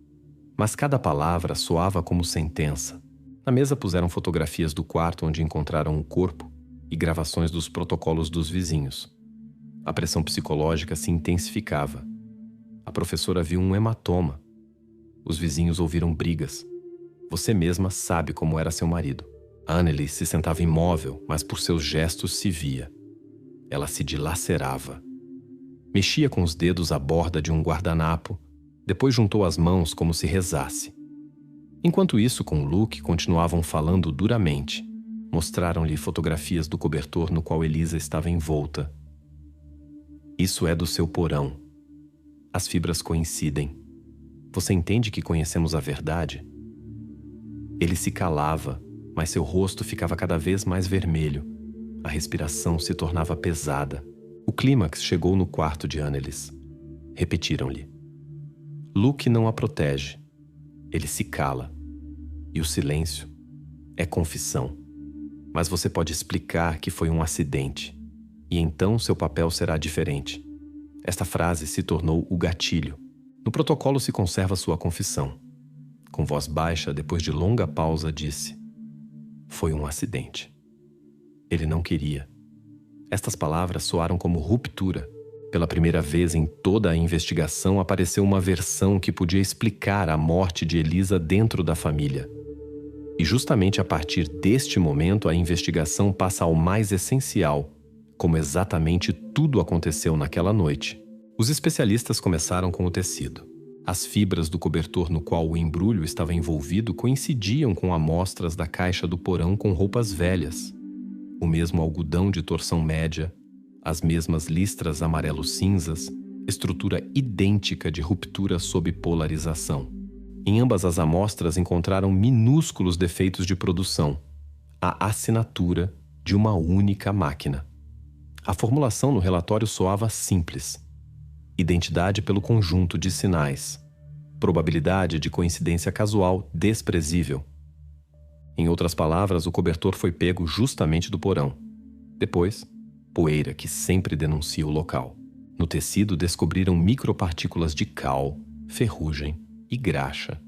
mas cada palavra soava como sentença. Na mesa puseram fotografias do quarto onde encontraram o corpo e gravações dos protocolos dos vizinhos. A pressão psicológica se intensificava. A professora viu um hematoma. Os vizinhos ouviram brigas. Você mesma sabe como era seu marido. Annelies se sentava imóvel, mas por seus gestos se via. Ela se dilacerava. Mexia com os dedos à borda de um guardanapo, depois juntou as mãos como se rezasse. Enquanto isso, com Luke, continuavam falando duramente. Mostraram-lhe fotografias do cobertor no qual Elisa estava envolta. Isso é do seu porão. As fibras coincidem. Você entende que conhecemos a verdade? Ele se calava, mas seu rosto ficava cada vez mais vermelho. A respiração se tornava pesada. O clímax chegou no quarto de Annelies. Repetiram-lhe. Luke não a protege. Ele se cala. E o silêncio é confissão. Mas você pode explicar que foi um acidente, e então seu papel será diferente. Esta frase se tornou o gatilho. No protocolo se conserva sua confissão. Com voz baixa, depois de longa pausa, disse: foi um acidente. Ele não queria. Estas palavras soaram como ruptura. Pela primeira vez em toda a investigação apareceu uma versão que podia explicar a morte de Elisa dentro da família. E justamente a partir deste momento a investigação passa ao mais essencial, como exatamente tudo aconteceu naquela noite. Os especialistas começaram com o tecido. As fibras do cobertor no qual o embrulho estava envolvido coincidiam com amostras da caixa do porão com roupas velhas. O mesmo algodão de torção média, as mesmas listras amarelo-cinzas, estrutura idêntica de ruptura sob polarização. Em ambas as amostras encontraram minúsculos defeitos de produção, a assinatura de uma única máquina. A formulação no relatório soava simples. Identidade pelo conjunto de sinais. Probabilidade de coincidência casual desprezível. Em outras palavras, o cobertor foi pego justamente do porão. Depois, poeira que sempre denuncia o local. No tecido descobriram micropartículas de cal, ferrugem e graxa,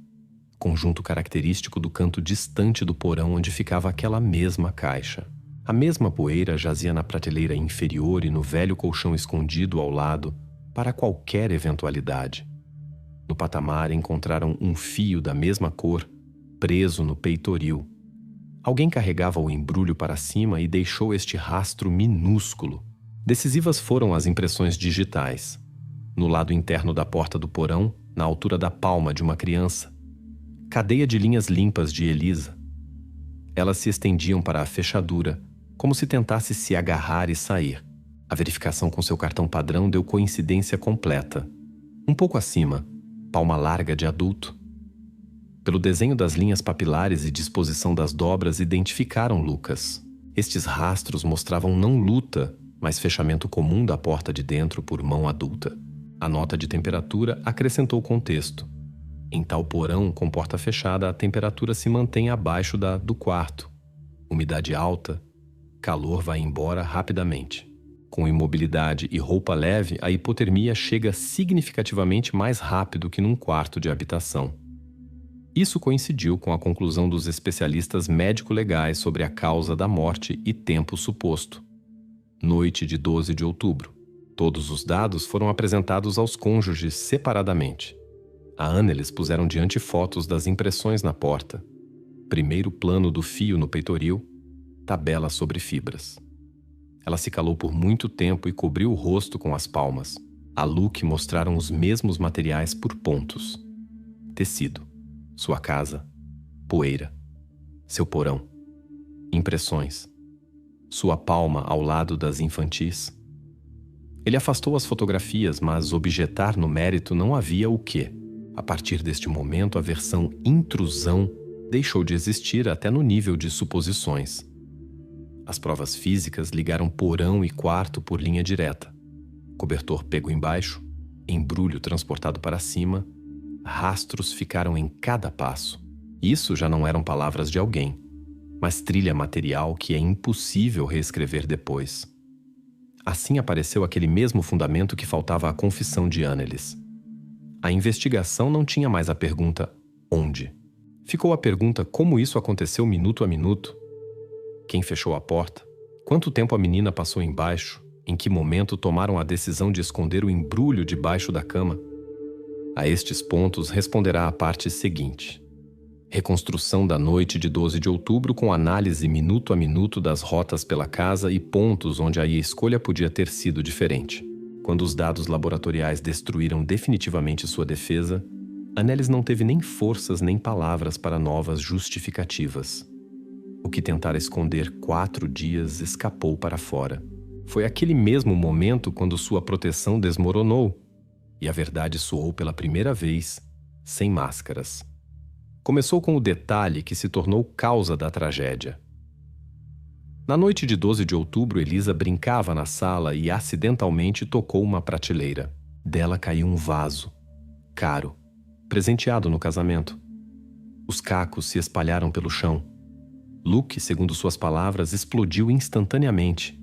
conjunto característico do canto distante do porão onde ficava aquela mesma caixa. A mesma poeira jazia na prateleira inferior e no velho colchão escondido ao lado para qualquer eventualidade. No patamar encontraram um fio da mesma cor preso no peitoril. Alguém carregava o embrulho para cima e deixou este rastro minúsculo. Decisivas foram as impressões digitais. No lado interno da porta do porão, na altura da palma de uma criança. Cadeia de linhas limpas de Elisa. Elas se estendiam para a fechadura, como se tentasse se agarrar e sair. A verificação com seu cartão padrão deu coincidência completa. Um pouco acima, palma larga de adulto. Pelo desenho das linhas papilares e disposição das dobras, identificaram Lucas. Estes rastros mostravam não luta, mas fechamento comum da porta de dentro por mão adulta. A nota de temperatura acrescentou contexto. Em tal porão com porta fechada, a temperatura se mantém abaixo da do quarto. Umidade alta, calor vai embora rapidamente. Com imobilidade e roupa leve, a hipotermia chega significativamente mais rápido que num quarto de habitação. Isso coincidiu com a conclusão dos especialistas médico-legais sobre a causa da morte e tempo suposto. Noite de 12 de outubro. Todos os dados foram apresentados aos cônjuges separadamente. A Annelis puseram diante fotos das impressões na porta. Primeiro plano do fio no peitoril, tabela sobre fibras. Ela se calou por muito tempo e cobriu o rosto com as palmas. A Luke mostraram os mesmos materiais por pontos. Tecido. Sua casa. Poeira. Seu porão. Impressões. Sua palma ao lado das infantis. Ele afastou as fotografias, mas objetar no mérito não havia o quê. A partir deste momento, a versão intrusão deixou de existir até no nível de suposições. As provas físicas ligaram porão e quarto por linha direta. Cobertor pego embaixo, embrulho transportado para cima, rastros ficaram em cada passo. Isso já não eram palavras de alguém, mas trilha material que é impossível reescrever depois. Assim apareceu aquele mesmo fundamento que faltava à confissão de Annelis. A investigação não tinha mais a pergunta onde. Ficou a pergunta como isso aconteceu minuto a minuto. Quem fechou a porta? Quanto tempo a menina passou embaixo? Em que momento tomaram a decisão de esconder o embrulho debaixo da cama? A estes pontos responderá a parte seguinte. Reconstrução da noite de 12 de outubro com análise minuto a minuto das rotas pela casa e pontos onde a escolha podia ter sido diferente. Quando os dados laboratoriais destruíram definitivamente sua defesa, Annelis não teve nem forças nem palavras para novas justificativas. O que tentara esconder 4 dias escapou para fora. Foi aquele mesmo momento quando sua proteção desmoronou e a verdade soou pela primeira vez, sem máscaras. Começou com o detalhe que se tornou causa da tragédia. Na noite de 12 de outubro, Elisa brincava na sala e acidentalmente tocou uma prateleira. Dela caiu um vaso, caro, presenteado no casamento. Os cacos se espalharam pelo chão. Luke, segundo suas palavras, explodiu instantaneamente.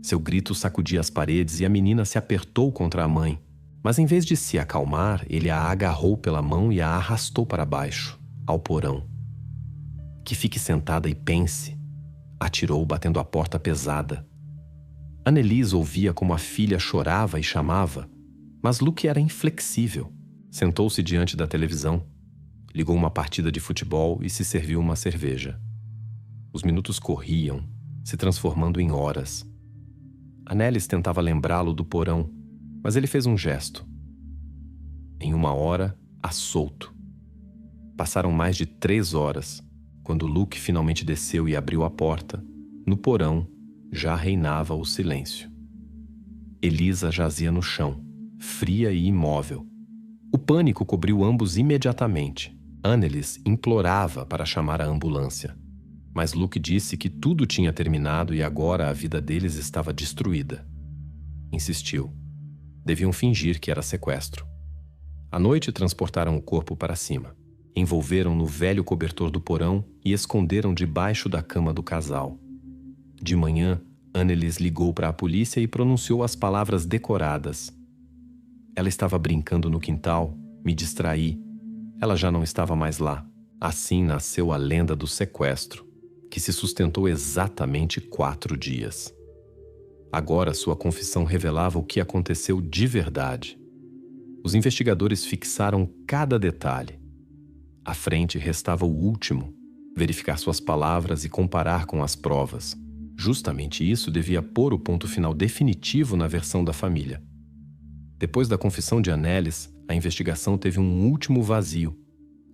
Seu grito sacudia as paredes e a menina se apertou contra a mãe. Mas em vez de se acalmar, ele a agarrou pela mão e a arrastou para baixo, ao porão. Que fique sentada e pense, atirou, batendo a porta pesada. Annelise ouvia como a filha chorava e chamava, mas Luke era inflexível. Sentou-se diante da televisão, ligou uma partida de futebol e se serviu uma cerveja. Os minutos corriam, se transformando em horas. Annelise tentava lembrá-lo do porão, mas ele fez um gesto. Em 1 hora, a solto. Passaram mais de 3 horas. Quando Luke finalmente desceu e abriu a porta, no porão já reinava o silêncio. Elisa jazia no chão, fria e imóvel. O pânico cobriu ambos imediatamente. Annelise implorava para chamar a ambulância. Mas Luke disse que tudo tinha terminado e agora a vida deles estava destruída. Insistiu. Deviam fingir que era sequestro. À noite transportaram o corpo para cima. Envolveram no velho cobertor do porão e esconderam debaixo da cama do casal. De manhã, Annelise ligou para a polícia e pronunciou as palavras decoradas. Ela estava brincando no quintal, me distraí. Ela já não estava mais lá. Assim nasceu a lenda do sequestro, que se sustentou exatamente 4 dias. Agora sua confissão revelava o que aconteceu de verdade. Os investigadores fixaram cada detalhe. À frente restava o último, verificar suas palavras e comparar com as provas. Justamente isso devia pôr o ponto final definitivo na versão da família. Depois da confissão de Annelise, a investigação teve um último vazio.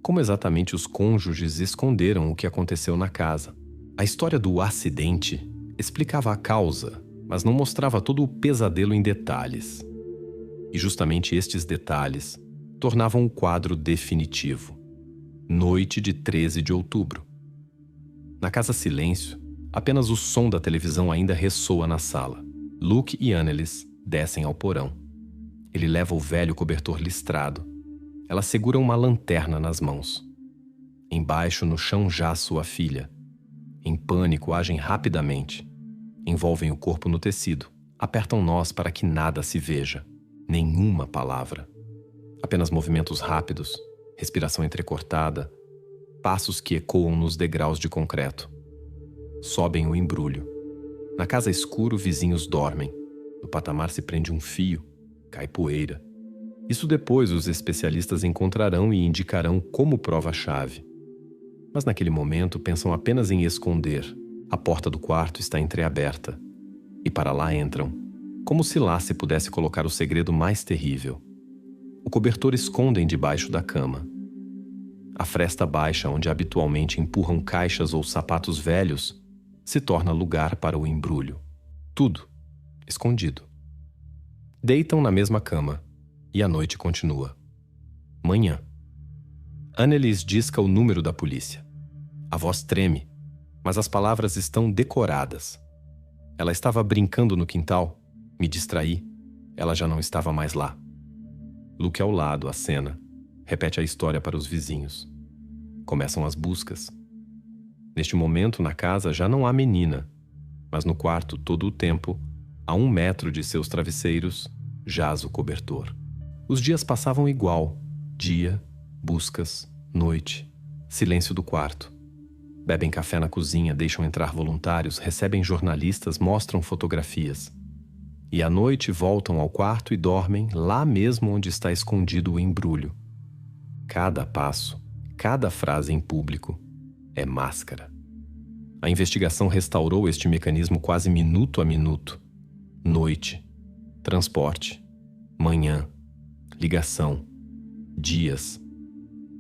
Como exatamente os cônjuges esconderam o que aconteceu na casa? A história do acidente explicava a causa, mas não mostrava todo o pesadelo em detalhes. E justamente estes detalhes tornavam o quadro definitivo. Noite de 13 de outubro. Na casa silêncio, apenas o som da televisão ainda ressoa na sala. Luke e Annelise descem ao porão. Ele leva o velho cobertor listrado. Ela segura uma lanterna nas mãos. Embaixo, no chão, jaz sua filha. Em pânico, agem rapidamente. Envolvem o corpo no tecido. Apertam nós para que nada se veja. Nenhuma palavra. Apenas movimentos rápidos, respiração entrecortada, passos que ecoam nos degraus de concreto. Sobem o embrulho. Na casa escura, vizinhos dormem. No patamar se prende um fio, cai poeira. Isso depois os especialistas encontrarão e indicarão como prova-chave. Mas naquele momento pensam apenas em esconder. A porta do quarto está entreaberta. E para lá entram, como se lá se pudesse colocar o segredo mais terrível. O cobertor escondem debaixo da cama. A fresta baixa, onde habitualmente empurram caixas ou sapatos velhos, se torna lugar para o embrulho. Tudo escondido. Deitam na mesma cama, e a noite continua. Manhã. Annelise disca o número da polícia. A voz treme, mas as palavras estão decoradas. Ela estava brincando no quintal, me distraí. Ela já não estava mais lá. Luke ao lado, a cena. Repete a história para os vizinhos. Começam as buscas. Neste momento, na casa, já não há menina, mas no quarto, todo o tempo, a 1 metro de seus travesseiros, jaz o cobertor. Os dias passavam igual. Dia, buscas, noite, silêncio do quarto. Bebem café na cozinha, deixam entrar voluntários, recebem jornalistas, mostram fotografias. E à noite voltam ao quarto e dormem lá mesmo onde está escondido o embrulho. Cada passo, cada frase em público é máscara. A investigação restaurou este mecanismo quase minuto a minuto. Noite, transporte, manhã, ligação, dias,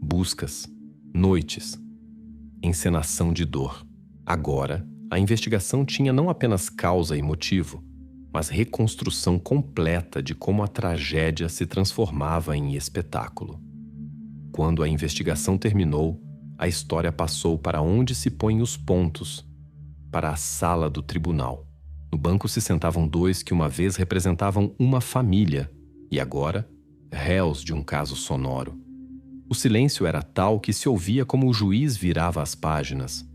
buscas, noites, encenação de dor. Agora, a investigação tinha não apenas causa e motivo, mas reconstrução completa de como a tragédia se transformava em espetáculo. Quando a investigação terminou, a história passou para onde se põem os pontos, para a sala do tribunal. No banco se sentavam 2 que uma vez representavam uma família e agora, réus de um caso sonoro. O silêncio era tal que se ouvia como o juiz virava as páginas.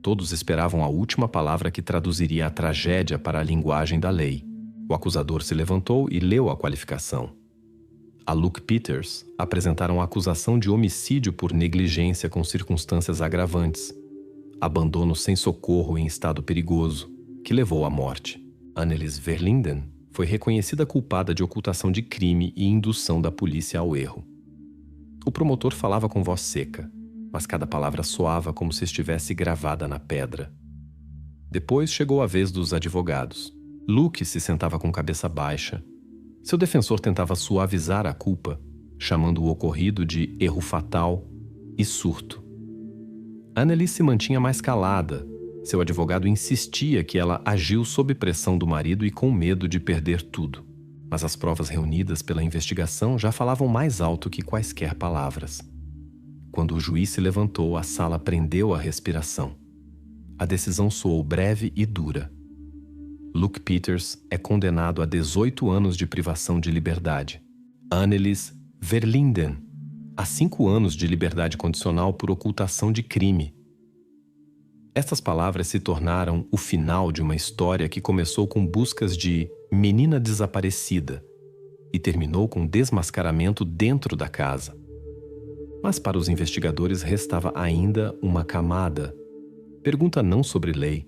Todos esperavam a última palavra que traduziria a tragédia para a linguagem da lei. O acusador se levantou e leu a qualificação. A Luke Peters apresentaram a acusação de homicídio por negligência com circunstâncias agravantes, abandono sem socorro em estado perigoso, que levou à morte. Annelies Verlinden foi reconhecida culpada de ocultação de crime e indução da polícia ao erro. O promotor falava com voz seca, mas cada palavra soava como se estivesse gravada na pedra. Depois chegou a vez dos advogados. Luke se sentava com cabeça baixa. Seu defensor tentava suavizar a culpa, chamando o ocorrido de erro fatal e surto. Annelies se mantinha mais calada. Seu advogado insistia que ela agiu sob pressão do marido e com medo de perder tudo. Mas as provas reunidas pela investigação já falavam mais alto que quaisquer palavras. Quando o juiz se levantou, a sala prendeu a respiração. A decisão soou breve e dura. Luke Peters é condenado a 18 anos de privação de liberdade. Annelies Verlinden, a 5 anos de liberdade condicional por ocultação de crime. Estas palavras se tornaram o final de uma história que começou com buscas de menina desaparecida e terminou com desmascaramento dentro da casa. Mas para os investigadores restava ainda uma camada. Pergunta não sobre lei,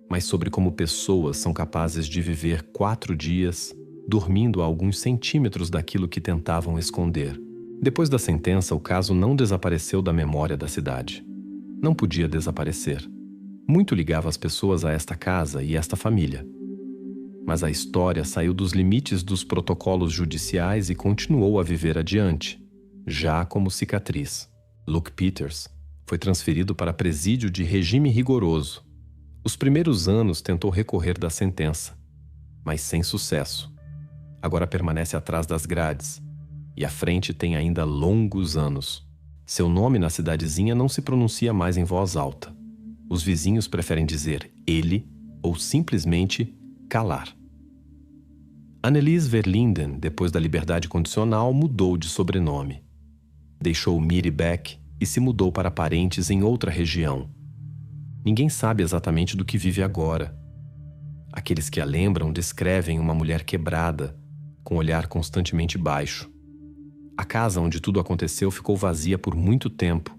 mas sobre como pessoas são capazes de viver 4 dias dormindo a alguns centímetros daquilo que tentavam esconder. Depois da sentença, o caso não desapareceu da memória da cidade. Não podia desaparecer. Muito ligava as pessoas a esta casa e esta família. Mas a história saiu dos limites dos protocolos judiciais e continuou a viver adiante, já como cicatriz. Luke Peters foi transferido para presídio de regime rigoroso. Os primeiros anos tentou recorrer da sentença, mas sem sucesso. Agora permanece atrás das grades, e à frente tem ainda longos anos. Seu nome na cidadezinha não se pronuncia mais em voz alta. Os vizinhos preferem dizer ele ou simplesmente calar. Annelies Verlinden, depois da liberdade condicional, mudou de sobrenome. Deixou Miri Beck e se mudou para parentes em outra região. Ninguém sabe exatamente do que vive agora. Aqueles que a lembram descrevem uma mulher quebrada, com olhar constantemente baixo. A casa onde tudo aconteceu ficou vazia por muito tempo.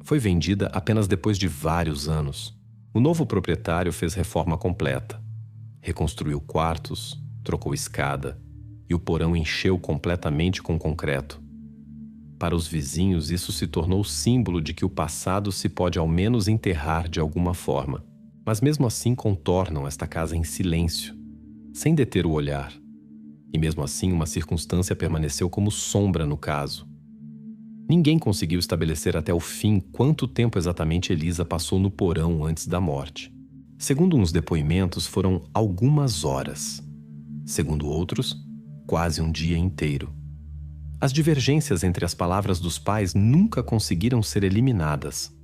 Foi vendida apenas depois de vários anos. O novo proprietário fez reforma completa. Reconstruiu quartos, trocou escada e o porão encheu completamente com concreto. Para os vizinhos, isso se tornou símbolo de que o passado se pode ao menos enterrar de alguma forma. Mas mesmo assim contornam esta casa em silêncio, sem deter o olhar. E mesmo assim uma circunstância permaneceu como sombra no caso. Ninguém conseguiu estabelecer até o fim quanto tempo exatamente Elisa passou no porão antes da morte. Segundo uns depoimentos, foram algumas horas. Segundo outros, quase um dia inteiro. As divergências entre as palavras dos pais nunca conseguiram ser eliminadas.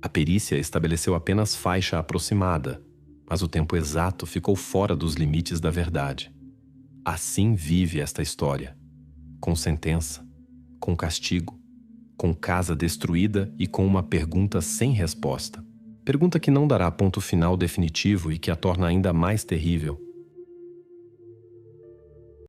A perícia estabeleceu apenas faixa aproximada, mas o tempo exato ficou fora dos limites da verdade. Assim vive esta história, com sentença, com castigo, com casa destruída e com uma pergunta sem resposta. Pergunta que não dará ponto final definitivo e que a torna ainda mais terrível.